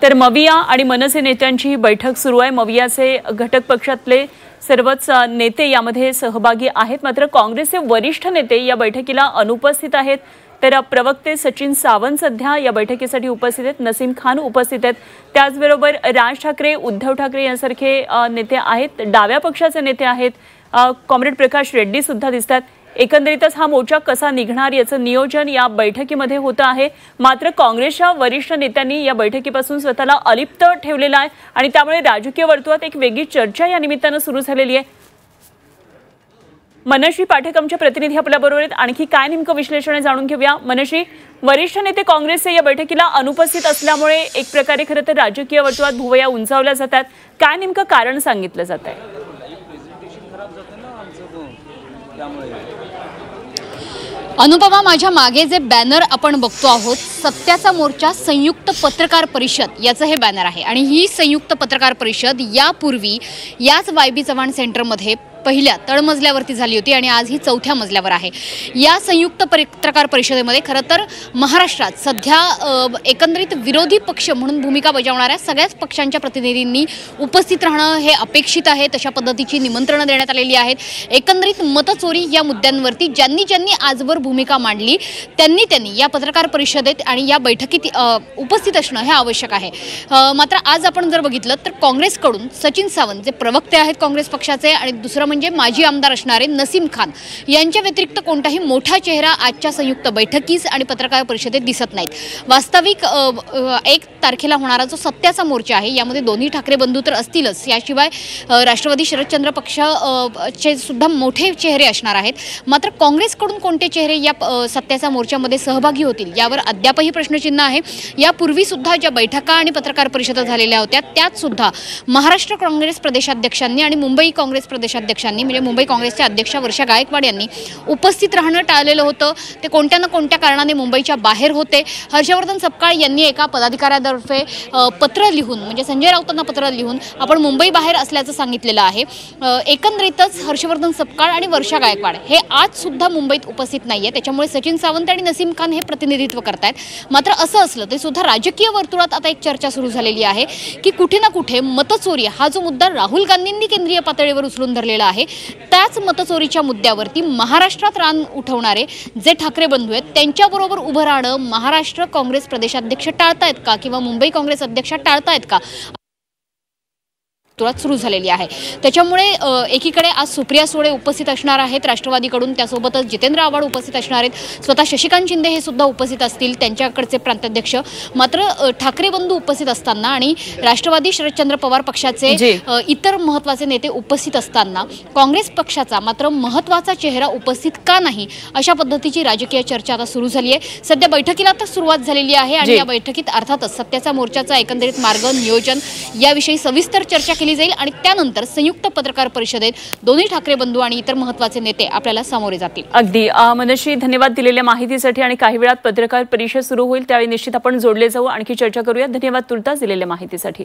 तर मविया आणि मनसे नेत्यांची ही बैठक सुरू आहे। मवियाचे घटक पक्षातले सर्वच नेते यामध्ये सहभागी आहेत, मात्र काँग्रेसचे वरिष्ठ नेते या बैठकीला अनुपस्थित आहेत। तर प्रवक्ते सचिन सावंत सध्या या बैठकीसाठी उपस्थित आहेत, नसीम खान उपस्थित आहेत, त्याचबरोबर राज ठाकरे, उद्धव ठाकरे यांसारखे नेते आहेत, डाव्या पक्षाचे नेते आहेत, कॉम्रेड प्रकाश रेड्डी सुद्धा दिसतात। एकंदरीतच हा मोर्चा कसा निघणार याचं नियोजन या बैठकीमध्ये होतं आहे। मात्र काँग्रेसच्या वरिष्ठ नेत्यांनी या बैठकीपासून स्वतःला अलिप्त ठेवलेला आहे आणि त्यामुळे राजकीय वर्तुळात एक वेगळी चर्चा या निमित्तानं सुरू झालेली आहे। मनश्री पाठक आमचे प्रतिनिधी आपल्याबरोबर आहेत, आणखी काय नेमकं विश्लेषण आहे जाणून घेऊया। मनश्री, वरिष्ठ नेते काँग्रेसचे या बैठकीला अनुपस्थित असल्यामुळे एक प्रकारे खरं तर राजकीय वर्तुळात भुवया उंचावल्या जातात, काय नेमकं कारण सांगितलं जात आहे? अनुपमा, माझ्या मागे जे बॅनर आपण बघतो आहोत, सत्याचा मोर्चा संयुक्त पत्रकार परिषद याचं हे बॅनर आहे आणि ही संयुक्त पत्रकार परिषद यापूर्वी याच वाय.बी. चव्हाण सेंटरमध्ये पहिल्या तळमजल्यावरती झाली होती आणि आज ही चौथ्या मजल्यावर आहे। या संयुक्त पत्रकार परिषदेमध्ये खरं तर महाराष्ट्रात सध्या एकंदरीत विरोधी पक्ष म्हणून भूमिका बजावणाऱ्या सगळ्याच पक्षांच्या प्रतिनिधींनी उपस्थित राहणं हे अपेक्षित आहे। तशा पद्धतीची निमंत्रणं देण्यात आलेली आहेत। एकंदरीत मतचोरी या मुद्द्यांवरती ज्यांनी आजवर भूमिका मांडली त्यांनी या पत्रकार परिषदेत आणि या बैठकीत उपस्थित असणं हे आवश्यक आहे। मात्र आज आपण जर बघितलं तर काँग्रेसकडून सचिन सावंत जे प्रवक्ते आहेत काँग्रेस पक्षाचे आणि दुसरं म्हणजे माजी आमदार असणारे नसीम खान यांच्या व्यतिरिक्त कोणताही मोठा चेहरा आजच्या संयुक्त बैठकीस आणि पत्रकार परिषदेत दिसत नाहीत। वास्तविक 1 तारखेला होणारा जो सत्याचा मोर्चा आहे यामध्ये दोन्ही ठाकरे बंधू तर असतीलच, याशिवाय राष्ट्रवादी शरदचंद्र पक्षाचे सुद्धा मोठे चेहरे असणार आहेत। मात्र काँग्रेसकडून कोणते चेहरे या सत्याच्या मोर्चामध्ये सहभागी होतील यावर अद्यापही प्रश्नचिन्ह आहे। यापूर्वी सुद्धा ज्या बैठका आणि पत्रकार परिषदा झालेल्या होत्या त्यात सुद्धा महाराष्ट्र काँग्रेस प्रदेशाध्यक्षांनी आणि मुंबई काँग्रेस प्रदेशाध्यक्षांनी म्हणजे मुंबई काँग्रेसचे अध्यक्ष वर्षा गायकवाड यांनी उपस्थित राहणं टाळलेलं होतं। ते कोणत्या ना कोणत्या कारणाने मुंबईच्या बाहेर होते। हर्षवर्धन सपकाळ यांनी एका पदाधिकाऱ्यातर्फे पत्र लिहून म्हणजे संजय राऊतांना पत्र लिहून आपण मुंबई बाहेर असल्याचं सांगितलेलं आहे। एकंदरीतच हर्षवर्धन सपकाळ आणि वर्षा गायकवाड हे आज सुद्धा मुंबईत उपस्थित नाहीये, त्याच्यामुळे सचिन सावंत आणि नसीम खान हे प्रतिनिधित्व करतायत। मात्र असं असलं तरी सुद्धा राजकीय वर्तुळात आता एक चर्चा सुरू झालेली आहे की कुठे ना कुठे मतचोरी हा जो मुद्दा राहुल गांधींनी केंद्रीय पातळीवर उचलून धरलेला आहे त्याच मतचोरीच्या मुद्द्यावरती महाराष्ट्रात रान उठवणारे जे ठाकरे बंधू आहेत त्यांच्याबरोबर उभं राहणं महाराष्ट्र काँग्रेस प्रदेशाध्यक्ष टाळतायत का किंवा मुंबई काँग्रेस अध्यक्ष टाळतायत का तुरंत सुरू झालेली आहे। त्याच्यामुळे एकीकडे आज सुप्रिया सुळे उपस्थित असणार आहेत राष्ट्रवादीकडून, त्यासोबतच जितेंद्र आव्हाड उपस्थित असणार आहेत, स्वतः शशिकांत शिंदे हे सुद्धा उपस्थित असतील त्यांच्याकडचे प्रांताध्यक्ष। मात्र ठाकरे बंधू उपस्थित असताना आणि राष्ट्रवादी शरदचंद्र पवार पक्षाचे इतर महत्त्वाचे नेते उपस्थित असताना काँग्रेस पक्षाचा मात्र महत्त्वाचा चेहरा उपस्थित का नाही अशा पद्धतीची राजकीय चर्चा आता सुरू झाली आहे। सध्या बैठकीला तर सुरुवात झालेली आहे आणि या बैठकीत अर्थातच सत्याचा मोर्चाचा एकंदरीत मार्ग नियोजन याविषयी सविस्तर चर्चा केली जाईल आणि त्यानंतर संयुक्त पत्रकार परिषदेत दोन्ही ठाकरे बंधू आणि इतर महत्त्वाचे नेते आपल्याला सामोरे जातील। अगदी मनश्री, धन्यवाद दिलेल्या माहितीसाठी आणि काही वेळात पत्रकार परिषद सुरू होईल त्यावेळी निश्चित आपण जोडले जाऊ, आणखी चर्चा करूया। धन्यवाद तुर्तास दिलेल्या माहितीसाठी।